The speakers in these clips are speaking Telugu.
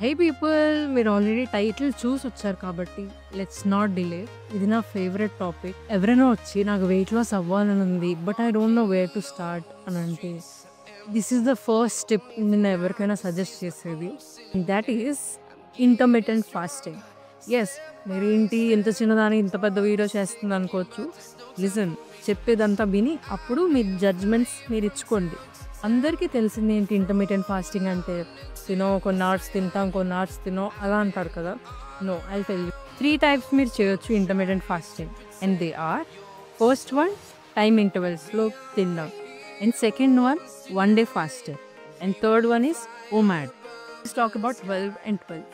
హే పీపుల్, మీరు ఆల్రెడీ టైటిల్ చూసి వచ్చారు కాబట్టి లెట్స్ నాట్ డిలే. ఇది నా ఫేవరెట్ టాపిక్. ఎవరైనా వచ్చి నాకు వెయిట్ లాస్ అవ్వాలని ఉంది but I don't know where to start అని అంటే this is the first step నేను ఎవరికైనా సజెస్ట్ చేసేది. That is intermittent fasting. Yes, మీరేంటి ఇంత చిన్నదాని ఇంత పెద్ద వీడియో చేస్తుంది అనుకోవచ్చు. లిజన్, చెప్పేదంతా విని అప్పుడు మీ జడ్జ్మెంట్స్ మీరు ఇచ్చుకోండి. అందరికీ తెలిసింది ఏంటి ఇంటర్మీడియట్ ఫాస్టింగ్ అంటే, కొన్ని అవర్స్ తింటాం, కొన్ని అవర్స్ తినో అలా అంటారు కదా. No, I tell you 3 types మీరు చేయొచ్చు intermediate fasting. And they are: first one, time ఇంటర్వెల్స్లో తిందాం. And second one, 1 day faster. And third one is OMAD. Let's talk about 12 and 12.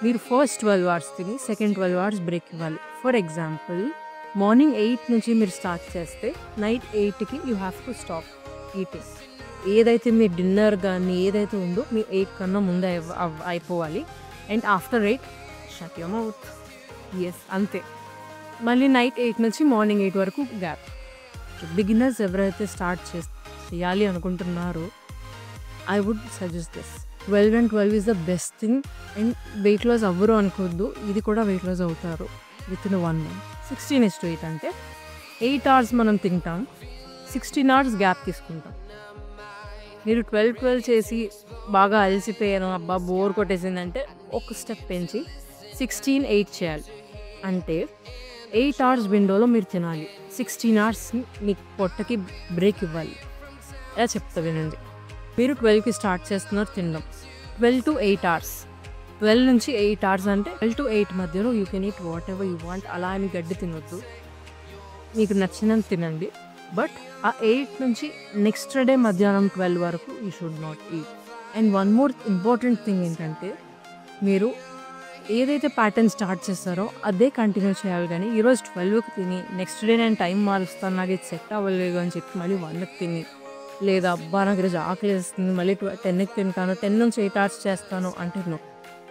మీరు ఫస్ట్ 12 hours తిని సెకండ్ 12 hours బ్రేక్ ఇవ్వాలి. ఫర్ ఎగ్జాంపుల్, మార్నింగ్ 8 నుంచి మీరు స్టార్ట్ చేస్తే నైట్ 8కి you have to stop eating. ఏదైతే మీ డిన్నర్ కానీ ఏదైతే ఉందో మీ 8 కన్నా ముందే అయిపోవాలి. And after 8 shut your mouth. Yes, అంతే. మళ్ళీ నైట్ 8 నుంచి మార్నింగ్ 8 వరకు గ్యాప్. బిగినర్స్ ఎవరైతే స్టార్ట్ చేయాలి అనుకుంటున్నారో I would suggest this. 12 and 12 is the best thing. And weight loss అవ్వరు అనుకోద్దు, ఇది కూడా వెయిట్ లాస్ అవుతారు విత్ ఇన్ 1 month. 16:8 అంటే 8 hours మనం తింటాం, 16 hours గ్యాప్ తీసుకుంటాం. మీరు 12 చేసి బాగా అలసిపోయాను, అబ్బా బోర్ కొట్టేసిందంటే ఒక స్టెప్ పెంచి 16:8 చేయాలి. అంటే 8 hours విండోలో మీరు తినాలి. 16 hours మీ పొట్టకి బ్రేక్ ఇవ్వాలి. ఎలా చెప్తా వినండి. మీరు 12కి స్టార్ట్ చేస్తున్నారు తినడం. 12 to 8 hours. 12 నుంచి 8 hours అంటే 12 to 8 మధ్యలో you can eat what ever you want. అలా అని గడ్డి తినొద్దు, మీకు నచ్చినంత తినండి. బట్ ఆ 8 నుంచి నెక్స్ట్ డే మధ్యాహ్నం 12 వరకు you should not eat. And one more important thing ఏంటంటే, మీరు ఏదైతే ప్యాటర్న్ స్టార్ట్ చేస్తారో అదే కంటిన్యూ చేయాలి. కానీ ఈరోజు 12కి తిని నెక్స్ట్ డే నేను టైం మారుస్తాను, నాకు ఇది సెట్ అవ్వలేదు అని చెప్పి మళ్ళీ 1కి తిని, లేదా అబ్బా నాకు ఈరోజు ఆకలి వేస్తుంది మళ్ళీ 10కి తింటాను, 10 నుంచి 8 hours చేస్తాను అంటే నో.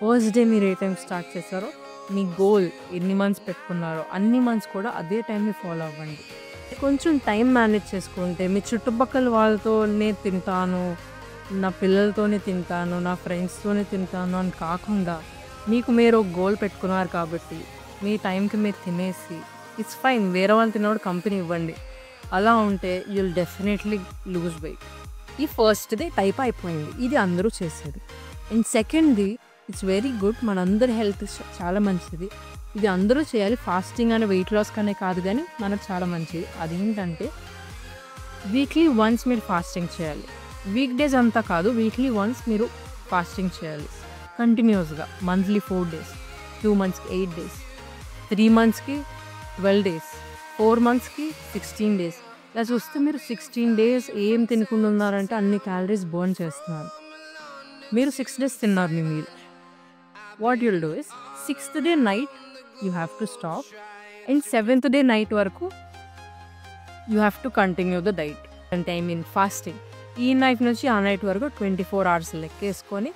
ఫస్ట్ డే మీరు ఏ టైం స్టార్ట్ చేస్తారో, మీ గోల్ ఎన్ని మంత్స్ పెట్టుకున్నారో అన్ని మంత్స్ కూడా అదే టైంని ఫాలో అవ్వండి. కొంచెం టైం మేనేజ్ చేసుకుంటే, మీ చుట్టుపక్కల వాళ్ళతోనే తింటాను, నా పిల్లలతోనే తింటాను, నా ఫ్రెండ్స్తోనే తింటాను అని కాకుండా మీకు మీరు ఒక గోల్ పెట్టుకున్నారు కాబట్టి మీ టైంకి మీరు తినేసి ఇట్స్ ఫైన్. వేరే వాళ్ళు తిన్నప్పుడు కంపెనీ ఇవ్వండి. అలా ఉంటే you will definitely lose weight. ఈ ఫస్ట్ది టైప్ అయిపోయింది, ఇది అందరూ చేసేది. అండ్ సెకండ్ది ఇట్స్ వెరీ గుడ్, మనందరి హెల్త్ చాలా మంచిది, ఇది అందరూ చేయాలి. ఫాస్టింగ్ అనే వెయిట్ లాస్ కనే కాదు కానీ మనకు చాలా మంచిది. అదేంటంటే వీక్లీ వన్స్ మీరు ఫాస్టింగ్ చేయాలి. వీక్ డేస్ అంతా కాదు, వీక్లీ వన్స్ మీరు ఫాస్టింగ్ చేయాలి కంటిన్యూస్గా. Monthly 4 days, 2 monthsకి 8 days, 3 monthsకి 12 days, 4 monthsకి 16 days. ఇలా చూస్తే మీరు 16 days ఏం తినకుండా ఉన్నారంటే అన్ని క్యాలరీస్ బర్న్ చేస్తున్నారు. మీరు 6 days తిన్నారు మీ meal. What you'll do is 6th day night you have to stop, and 7th day night వరకు you have to continue the diet. అంటే ఐ మీన్ ఫాస్టింగ్. ఈ నైట్ నుంచి ఆ నైట్ వరకు 24 hours లెక్కేసుకొని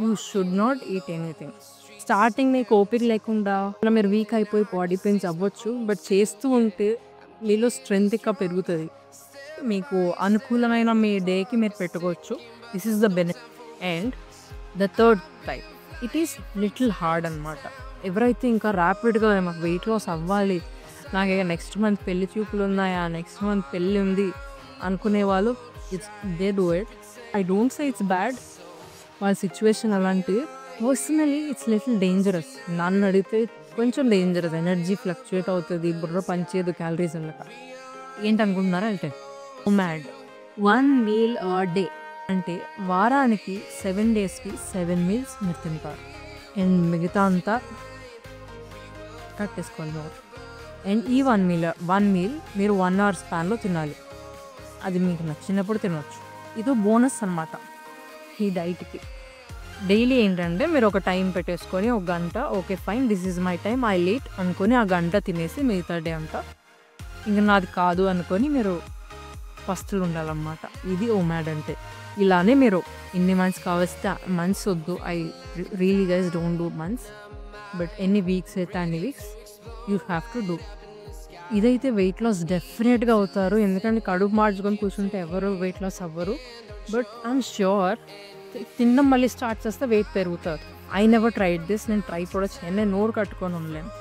you should not eat anything. Starting మీకు ఓపిక లేకుండా మీరు వీక్ అయిపోయి బాడీ పెయిన్స్ అవ్వచ్చు, బట్ చేస్తూ ఉంటే మీలో స్ట్రెంగ్త్ ఇంకా పెరుగుతుంది. మీకు అనుకూలమైన మీ డేకి మీరు పెట్టుకోవచ్చు. This is the benefit. And the third type, it is little hard అనమాట. ఎవరైతే ఇంకా ర్యాపిడ్గా మాకు వెయిట్ లాస్ అవ్వాలి, నాకు ఇక నెక్స్ట్ మంత్ పెళ్లి చూపులు ఉన్నాయా, నెక్స్ట్ మంత్ పెళ్ళి ఉంది అనుకునే వాళ్ళు, it's they do it. I don't say it's bad, వాళ్ళ సిచ్యువేషన్ అలాంటివి. Personally it's little dangerous. నన్ను అడిగితే కొంచెం డేంజరస్. ఎనర్జీ ఫ్లక్చుయేట్ అవుతుంది, బుర్ర పనిచేయదు, క్యాలరీస్ ఉండక. ఏంటనుకుంటున్నారా అంటే OMAD, 1 meal a day. అంటే వారానికి 7 daysకి 7 meals మీరు తింటారు. అండ్ మిగతా అంతా కట్టేసుకోవాలి. అండ్ ఈ 1 meal మీరు 1 hour స్పాన్లో తినాలి. అది మీకు నచ్చినప్పుడు తినవచ్చు. ఇది బోనస్ అనమాట ఈ డైట్కి. డైలీ ఏంటంటే మీరు ఒక టైం పెట్టేసుకొని 1 గంట, okay fine this is my time, I lead అనుకొని ఆ గంట తినేసి మిగతా డే అంతా ఇంకా నాది కాదు అనుకొని మీరు పస్తులు ఉండాలన్నమాట. ఇది OMAD అంటే. ఇలానే మీరు ఎన్ని మంత్స్ కావస్తే మంత్స్ వద్దు, I really guys don't do months, but ఎన్ని వీక్స్ అయితే అన్ని weeks you have to do. ఇదైతే వెయిట్ లాస్ డెఫినెట్గా అవుతారు, ఎందుకంటే కడుపు మార్చుకొని కూర్చుంటే ఎవరు వెయిట్ లాస్ అవ్వరు. బట్ ఐఎమ్ ష్యూర్ తినడం మళ్ళీ స్టార్ట్ చేస్తే వెయిట్ పెరుగుతుంది. I never tried this. నేను ట్రై కూడా చేయను. నేను నోరు కట్టుకొని ఉండలేను.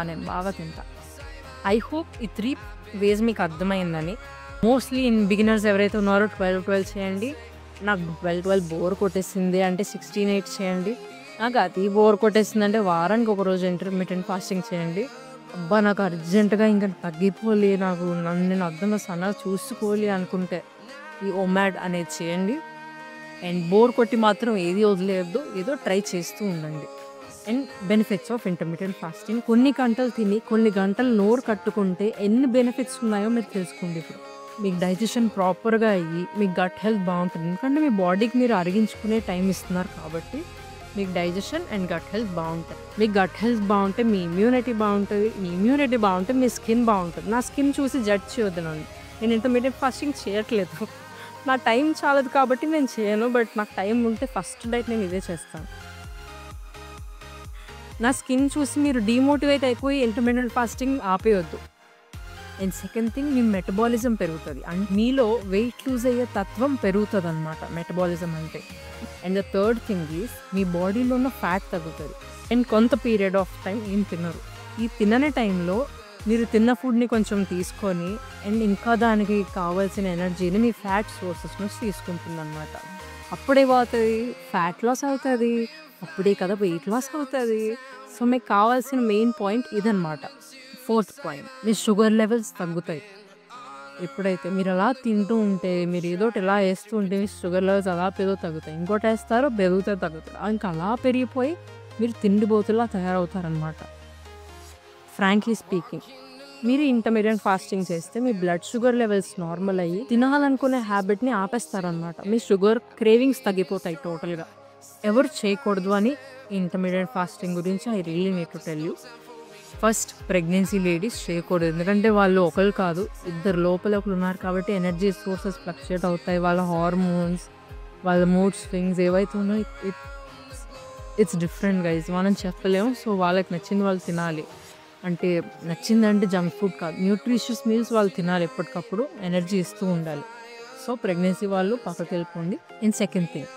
నేను బాగా తింటా. ఐ హోప్ ఈ 3 వేస్ మీకు అర్థమైందని. మోస్ట్లీ ఇన్ బిగినర్స్ ఎవరైతే ఉన్నారో 12 చేయండి. నాకు 12 బోర్ కొట్టేసింది అంటే 16-8 చేయండి. నాకు అది బోర్ కొట్టేసింది అంటే వారానికి ఒక రోజు ఇంటర్మీడియట్ ఫాస్టింగ్ చేయండి. అబ్బా నాకు అర్జెంటుగా ఇంకా తగ్గిపోలే, నాకు నన్ను నేను అర్థంలో సన్నగా చూసుకోవాలి అనుకుంటే ఈ OMAD అనేది చేయండి. అండ్ బోర్ కొట్టి మాత్రం ఏది వదిలేయద్దు, ఏదో ట్రై చేస్తూ ఉండండి. And benefits of intermediate fasting. కొన్ని గంటలు తిని కొన్ని గంటలు నోరు కట్టుకుంటే ఎన్ని బెనిఫిట్స్ ఉన్నాయో మీరు తెలుసుకోండి. ఇప్పుడు మీకు డైజెషన్ ప్రాపర్గా అయ్యి మీకు గట్ హెల్త్ బాగుంటుంది. ఎందుకంటే మీ బాడీకి మీరు అరిగించుకునే టైం ఇస్తున్నారు కాబట్టి మీకు డైజెషన్ అండ్ గట్ హెల్త్ బాగుంటుంది. మీకు గట్ హెల్త్ బాగుంటే మీ ఇమ్యూనిటీ బాగుంటుంది. మీ ఇమ్యూనిటీ బాగుంటే మీ స్కిన్ బాగుంటుంది. నా స్కిన్ చూసి జడ్జ్ చేయొద్దు నన్ను. నేను ఇంటర్మీడియట్ ఫాస్టింగ్ చేయట్లేదు, నా టైం చాలదు కాబట్టి నేను చేయను. బట్ నాకు టైం ఉంటే ఫస్ట్ డైట్ నేను ఇదే చేస్తాను. నా స్కిన్ చూసి మీరు డిమోటివేట్ అయిపోయి ఇంటర్మీడియట్ ఫాస్టింగ్ ఆపేయొద్దు. అండ్ సెకండ్ థింగ్, మీ మెటబాలిజం పెరుగుతుంది. అండ్ మీలో వెయిట్ లూజ్ అయ్యే తత్వం పెరుగుతుంది అనమాట మెటబాలిజం అంటే. And the third thing is మీ బాడీలో ఉన్న ఫ్యాట్ తగ్గుతుంది. అండ్ కొంత పీరియడ్ ఆఫ్ టైం ఏం తినరు. ఈ తినని టైంలో మీరు తిన్న ఫుడ్ని కొంచెం తీసుకొని అండ్ ఇంకా దానికి కావాల్సిన ఎనర్జీని మీ ఫ్యాట్ సోర్సెస్ నుంచి తీసుకుంటుంది అనమాట. అప్పుడేమవుతుంది, ఫ్యాట్ లాస్ అవుతుంది. అప్పుడే కదా వెయిట్ లాస్ అవుతుంది. సో మీకు కావాల్సిన మెయిన్ పాయింట్ ఇదనమాట. ఫోర్త్ పాయింట్, మీ షుగర్ లెవెల్స్ తగ్గుతాయి. ఎప్పుడైతే మీరు అలా తింటూ ఉంటే, మీరు ఏదోటి ఎలా వేస్తూ ఉంటే మీ షుగర్ లెవెల్స్ అలా తగ్గుతాయి. ఇంకోటి వేస్తారో తగ్గుతారు. ఇంకా అలా పెరిగిపోయి మీరు తిండిపోతులా తయారవుతారనమాట. ఫ్రాంక్లీ స్పీకింగ్, మీరు ఇంటర్మీడియట్ ఫాస్టింగ్ చేస్తే మీ బ్లడ్ షుగర్ లెవెల్స్ నార్మల్ అయ్యి తినాలనుకునే హ్యాబిట్ని ఆపేస్తారనమాట. మీ షుగర్ క్రేవింగ్స్ తగ్గిపోతాయి టోటల్గా. ఎవరు చేయకూడదు అని ఇంటర్మీడియట్ ఫాస్టింగ్ గురించి I really need to tell you. First, pregnancy ladies చేయకూడదు. ఎందుకంటే వాళ్ళు ఒకరు కాదు, ఇద్దరు లోపల ఒకరు ఉన్నారు కాబట్టి ఎనర్జీ సోర్సెస్ ఫ్లక్చుయేట్ అవుతాయి. వాళ్ళ హార్మోన్స్, వాళ్ళ మూడ్ స్వింగ్స్ ఏవైతే ఉన్నాయో ఇట్స్ డిఫరెంట్ గైజ్, మనం చెప్పలేము. సో వాళ్ళకి నచ్చింది వాళ్ళు తినాలి. అంటే నచ్చిందంటే జంక్ ఫుడ్ కాదు, న్యూట్రిషియస్ మీల్స్ వాళ్ళు తినాలి. ఎప్పటికప్పుడు ఎనర్జీ ఇస్తూ ఉండాలి. సో ప్రెగ్నెన్సీ వాళ్ళు పక్కకి వెళ్ళిపోండి. అండ్ సెకండ్ థింగ్,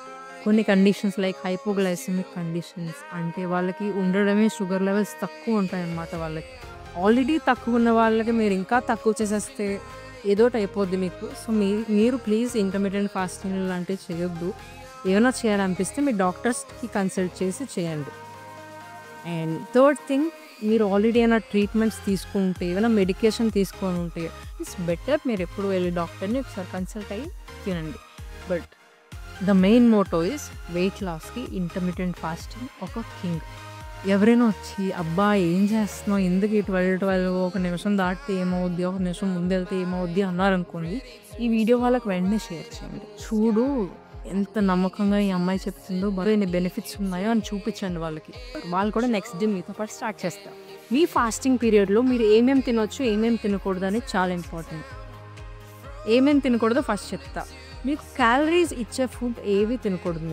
కొన్ని కండిషన్స్ లైక్ హైపోగ్లైసెమిక్ కండిషన్స్, అంటే వాళ్ళకి ఉండడమే షుగర్ లెవెల్స్ తక్కువ ఉంటాయన్నమాట. వాళ్ళకి ఆల్రెడీ తక్కువ ఉన్న వాళ్ళకి మీరు ఇంకా తక్కువ చేసేస్తే ఏదోటి అయిపోద్ది మీకు. సో మీరు ప్లీజ్ ఇంటర్మీడియట్ ఫాస్టింగ్ లాంటివి చేయొద్దు. ఏమైనా చేయాలనిపిస్తే మీ డాక్టర్స్కి కన్సల్ట్ చేసి చేయండి. అండ్ థర్డ్ థింగ్, మీరు ఆల్రెడీ ఏమైనా ట్రీట్మెంట్స్ తీసుకుంటే, ఏమైనా మెడికేషన్ తీసుకొని ఉంటే ఇట్స్ బెటర్ మీరు ఎప్పుడు వెళ్ళి డాక్టర్ని ఒకసారి కన్సల్ట్ అయ్యి తినండి. But the main motto is weight లాస్కి ఇంటర్మీడియట్ ఫాస్టింగ్ ఒక కింగ్. ఎవరైనా వచ్చి అబ్బా ఏం చేస్తున్నావు, ఎందుకు 12 ఒక నిమిషం దాటితే ఏమవుద్ది, ఒక నిమిషం ముందెళ్తే ఏమవుద్ది అన్నారనుకోండి, ఈ వీడియో వాళ్ళకి వెంటనే షేర్ చేయండి. చూడు ఎంత నమ్మకంగా ఈ అమ్మాయి చెప్తుందో, ఎన్ని బెనిఫిట్స్ ఉన్నాయో అని చూపించండి వాళ్ళకి. వాళ్ళు కూడా నెక్స్ట్ డే మీతో పాటు స్టార్ట్ చేస్తారు. మీ ఫాస్టింగ్ పీరియడ్లో మీరు ఏమేమి తినొచ్చు, ఏమేమి తినకూడదు అనేది చాలా ఇంపార్టెంట్. ఏమేమి తినకూడదో ఫస్ట్ చెప్తా. మీకు క్యాలరీస్ ఇచ్చే ఫుడ్ ఏవి తినకూడదు.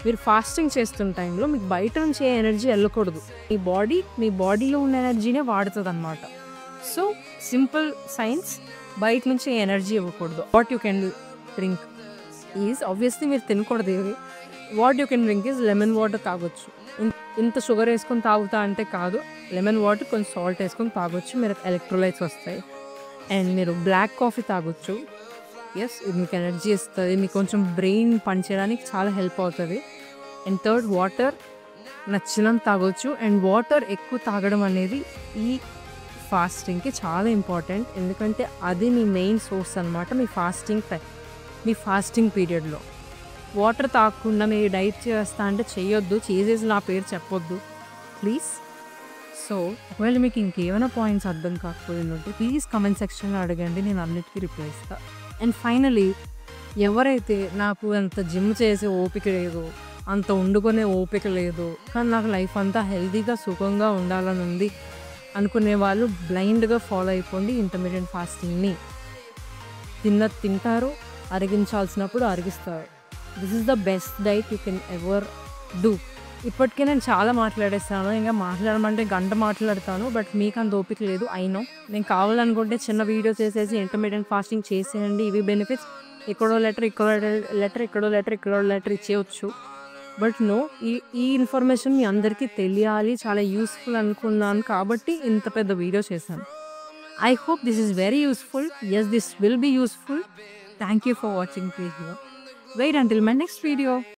మీరు ఫాస్టింగ్ చేస్తున్న టైంలో మీకు బయట నుంచి ఏ ఎనర్జీ వెళ్ళకూడదు. మీ బాడీలో ఉన్న ఎనర్జీనే వాడుతుంది అనమాట. సో సింపుల్ సైన్స్, బయట నుంచి ఏ ఎనర్జీ ఇవ్వకూడదు. What you can drink is, obviously మీరు తినకూడదు ఏవి. What you can drink is lemon water తాగొచ్చు. ఇంత షుగర్ వేసుకొని తాగుతా అంటే కాదు, లెమన్ వాటర్ కొంచెం సాల్ట్ వేసుకొని తాగొచ్చు. మీరు ఎలక్ట్రోలైట్స్ వస్తాయి. అండ్ మీరు బ్లాక్ కాఫీ తాగొచ్చు. ఎస్, ఇది మీకు ఎనర్జీ ఇస్తుంది, మీకు కొంచెం బ్రెయిన్ పనిచేయడానికి చాలా హెల్ప్ అవుతుంది. అండ్ థర్డ్, వాటర్ నచ్చినంత తాగొచ్చు. అండ్ వాటర్ ఎక్కువ తాగడం అనేది ఈ ఫాస్టింగ్కి చాలా ఇంపార్టెంట్. ఎందుకంటే అది మీ మెయిన్ సోర్స్ అనమాట. మీ ఫాస్టింగ్ పీరియడ్లో వాటర్ తాగకుండా మీరు డైట్ చేస్తా అంటే చేయొద్దు. చేసేసి నా పేరు చెప్పొద్దు ప్లీజ్. సో ఒకవేళ మీకు ఇంకేమైనా పాయింట్స్ అర్థం కాకపోయిందంటే ప్లీజ్ కమెంట్ సెక్షన్లో అడగండి, నేను అన్నిటికీ రిప్లై ఇస్తాను. అండ్ ఫైనలీ, ఎవరైతే నాకు అంత జిమ్ చేసే ఓపిక లేదు, అంత వండుకునే ఓపిక లేదు, కానీ నాకు లైఫ్ అంతా హెల్తీగా సుఖంగా ఉండాలని ఉంది అనుకునే వాళ్ళు బ్లైండ్గా ఫాలో అయిపోండి ఇంటర్మీడియట్ ఫాస్టింగ్ని. తింటారు, అరిగించాల్సినప్పుడు అరిగిస్తారు. This is the best diet you can ever do. ఇప్పటికే నేను చాలా మాట్లాడేస్తాను, ఇంకా మాట్లాడమంటే గంట మాట్లాడతాను. బట్ మీకు అంత ఓపిక లేదు, అయినో. నేను కావాలనుకుంటే చిన్న వీడియో చేసేసి ఇంటర్మీడియట్ ఫాస్టింగ్ చేసేయండి, ఇవి బెనిఫిట్స్ ఎక్కడో లెటర్ ఎక్కడో లెటర్ ఇచ్చేయచ్చు. బట్ నో, ఈ ఇన్ఫర్మేషన్ మీ అందరికీ తెలియాలి, చాలా యూస్ఫుల్ అనుకున్నాను కాబట్టి ఇంత పెద్ద వీడియో చేశాను. I hope this is very useful. Yes, this will be useful. Thank you for watching. Please wait until my next video.